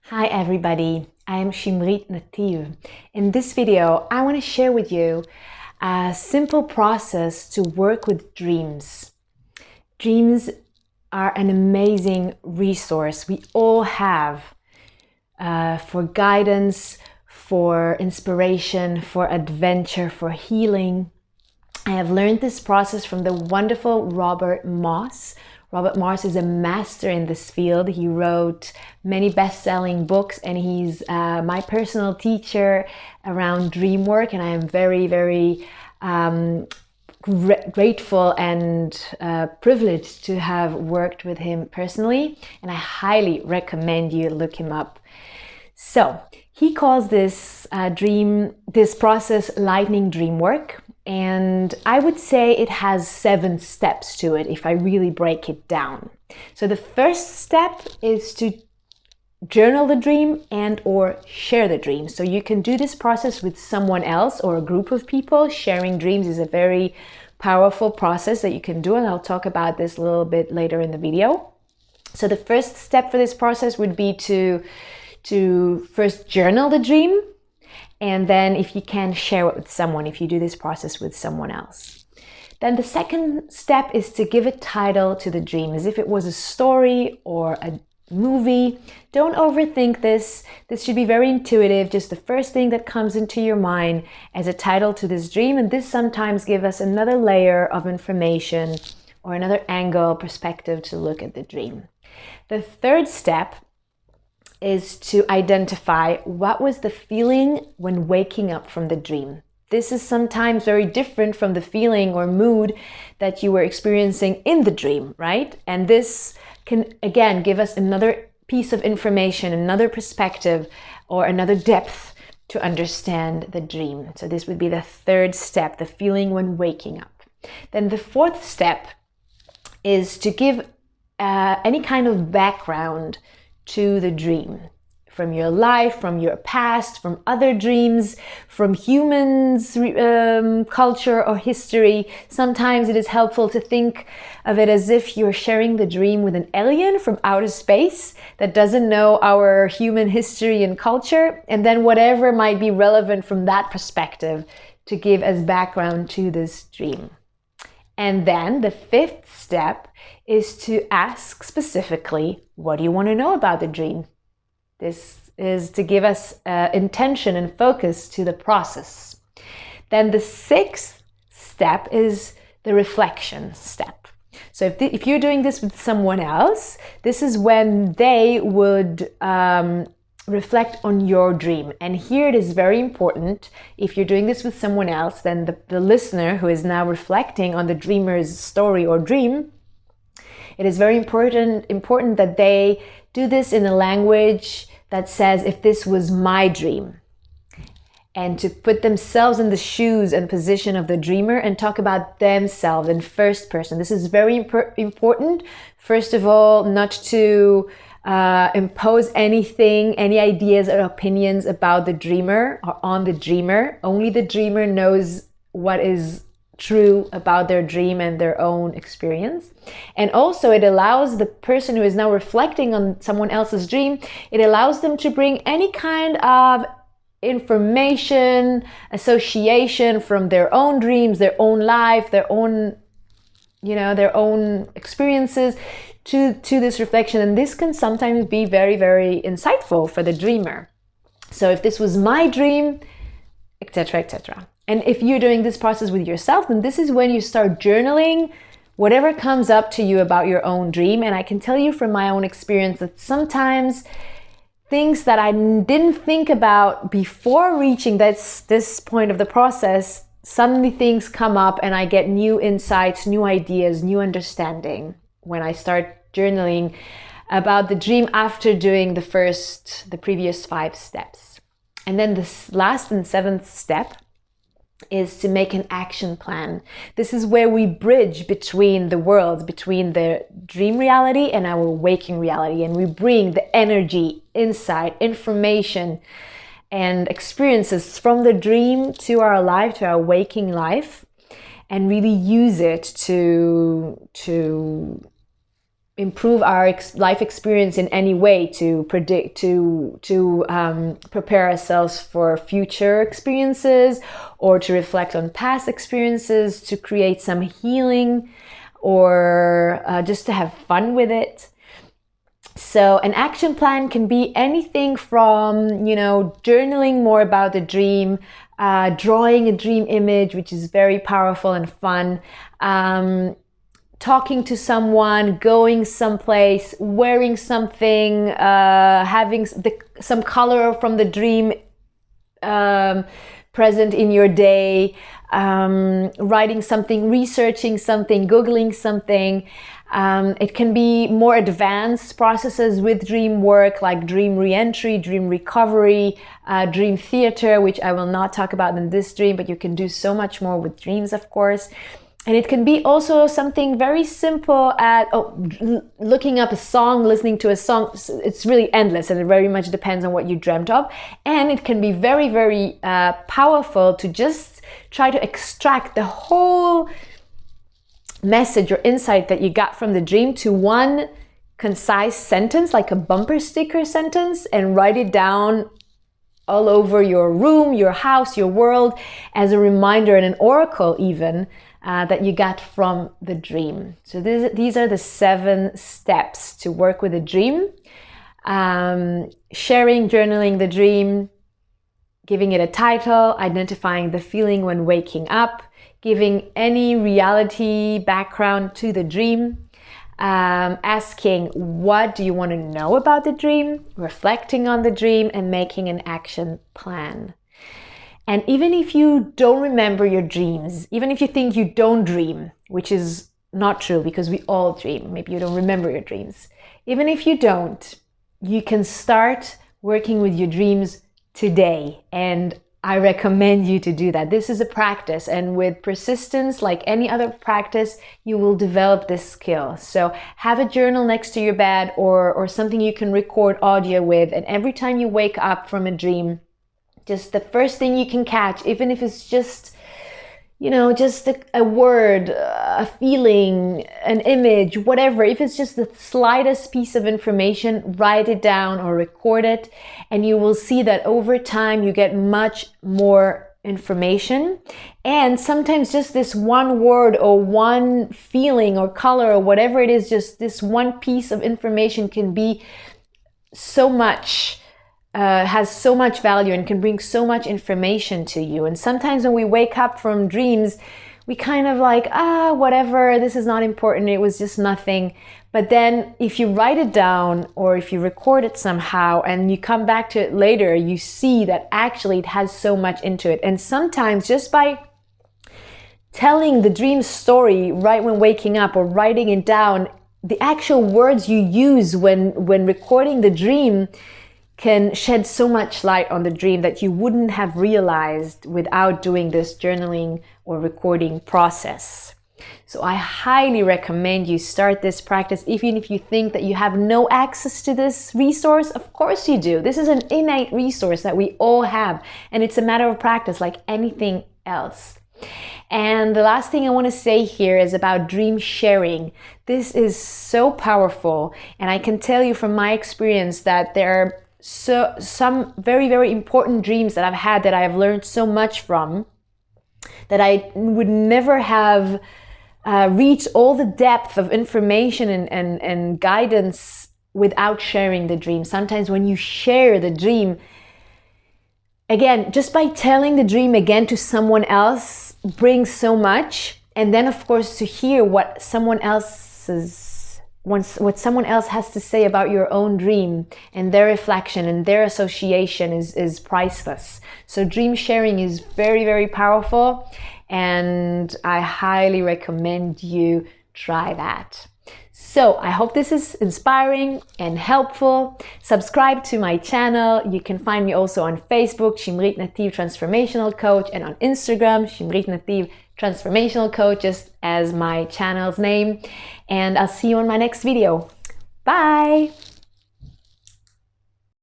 Hi everybody, I am shimritnativ. In this video, I want to share with you a simple process to work with dreams. Dreams are an amazing resource we all have for guidance, for inspiration, for adventure, for healing. I have learned this process from the wonderful Robert Moss. Robert Moss is a master in this field. He wrote many best-selling books and he's my personal teacher around dream work, and I am very, very grateful and privileged to have worked with him personally, and I highly recommend you look him up. So he calls this process lightning dream work. And I would say it has 7 steps to it if I really break it down. So the first step is to journal the dream and or share the dream. So you can do this process with someone else or a group of people. Sharing dreams is a very powerful process that you can do, and I'll talk about this a little bit later in the video. So the first step for this process would be to first journal the dream. And then if you can, share it with someone, if you do this process with someone else. Then the second step is to give a title to the dream, as if it was a story or a movie. Don't overthink this. This should be very intuitive, just the first thing that comes into your mind as a title to this dream. And this sometimes gives us another layer of information or another angle, perspective to look at the dream. The third step is to identify what was the feeling when waking up from the dream. This is sometimes very different from the feeling or mood that you were experiencing in the dream, right? And this can, again, give us another piece of information, another perspective, or another depth to understand the dream. So this would be the third step, the feeling when waking up. Then the fourth step is to give any kind of background to the dream, from your life, from your past, from other dreams, from humans, culture or history. Sometimes it is helpful to think of it as if you're sharing the dream with an alien from outer space that doesn't know our human history and culture, and then whatever might be relevant from that perspective to give as background to this dream. And then the fifth step is to ask specifically, what do you want to know about the dream? This is to give us intention and focus to the process. Then the sixth step is the reflection step. So if you're doing this with someone else, this is when they would reflect on your dream. And here it is very important, if you're doing this with someone else, then the listener who is now reflecting on the dreamer's story or dream, it is very important that they do this in a language that says, if this was my dream, and to put themselves in the shoes and position of the dreamer and talk about themselves in first person. This is very important. First of all, not to impose anything, any ideas or opinions about the dreamer or on the dreamer. Only the dreamer knows what is true about their dream and their own experience. And also it allows the person who is now reflecting on someone else's dream, it allows them to bring any kind of information, association from their own dreams, their own life, their own experiences to this reflection. And this can sometimes be very, very insightful for the dreamer. So if this was my dream, etc., etc. And if you're doing this process with yourself, then this is when you start journaling whatever comes up to you about your own dream. And I can tell you from my own experience that sometimes things that I didn't think about before reaching this point of the process, suddenly things come up and I get new insights, new ideas, new understanding when I start journaling about the dream after doing the previous 5 steps. And then the last and 7th step is to make an action plan. This is where we bridge between the worlds, between the dream reality and our waking reality, and we bring the energy, insight, information, and experiences from the dream to our life, to our waking life, and really use it to improve our life experience in any way, to predict, to prepare ourselves for future experiences, or to reflect on past experiences, to create some healing, or just to have fun with it. So an action plan can be anything from, you know, journaling more about the dream, drawing a dream image, which is very powerful and fun, talking to someone, going someplace, wearing something, having some color from the dream present in your day, writing something, researching something, Googling something. It can be more advanced processes with dream work, like dream re-entry, dream recovery, dream theater, which I will not talk about in this dream, but you can do so much more with dreams, of course. And it can be also something very simple at looking up a song, listening to a song. It's really endless, and it very much depends on what you dreamt of. And it can be very, very powerful to just try to extract the whole message or insight that you got from the dream to one concise sentence, like a bumper sticker sentence, and write it down all over your room, your house, your world, as a reminder and an oracle even that you got from the dream. So these are the 7 steps to work with a dream. Sharing, journaling the dream, giving it a title, identifying the feeling when waking up, giving any reality background to the dream, asking what do you want to know about the dream, reflecting on the dream, and making an action plan. And even if you don't remember your dreams, even if you think you don't dream, which is not true because we all dream, maybe you don't remember your dreams. Even if you don't, you can start working with your dreams today. And I recommend you to do that. This is a practice, and with persistence, like any other practice, you will develop this skill. So have a journal next to your bed, or something you can record audio with, and every time you wake up from a dream, just the first thing you can catch, even if it's just, you know, just a word, a feeling, an image, whatever. If it's just the slightest piece of information, write it down or record it, and you will see that over time you get much more information. And sometimes just this one word or one feeling or color or whatever it is, just this one piece of information can be so much, has so much value and can bring so much information to you. And sometimes when we wake up from dreams, we kind of like, whatever, this is not important, it was just nothing. But then if you write it down, or if you record it somehow and you come back to it later, you see that actually it has so much into it. And sometimes just by telling the dream story right when waking up, or writing it down, the actual words you use when recording the dream can shed so much light on the dream that you wouldn't have realized without doing this journaling or recording process. So I highly recommend you start this practice, even if you think that you have no access to this resource. Of course you do. This is an innate resource that we all have, and it's a matter of practice like anything else. And the last thing I want to say here is about dream sharing. This is so powerful, and I can tell you from my experience that there are some very, very important dreams that I've had that I have learned so much from, that I would never have reached all the depth of information and guidance without sharing the dream. Sometimes when you share the dream, again, just by telling the dream again to someone else brings so much. And then of course to hear what someone else has to say about your own dream, and their reflection and their association is priceless. So dream sharing is very, very powerful, and I highly recommend you try that. So I hope this is inspiring and helpful. Subscribe to my channel. You can find me also on Facebook, shimritnativ Transformational Coach, and on Instagram, shimritnativ Transformational Coach, just as my channel's name. And I'll see you on my next video. Bye!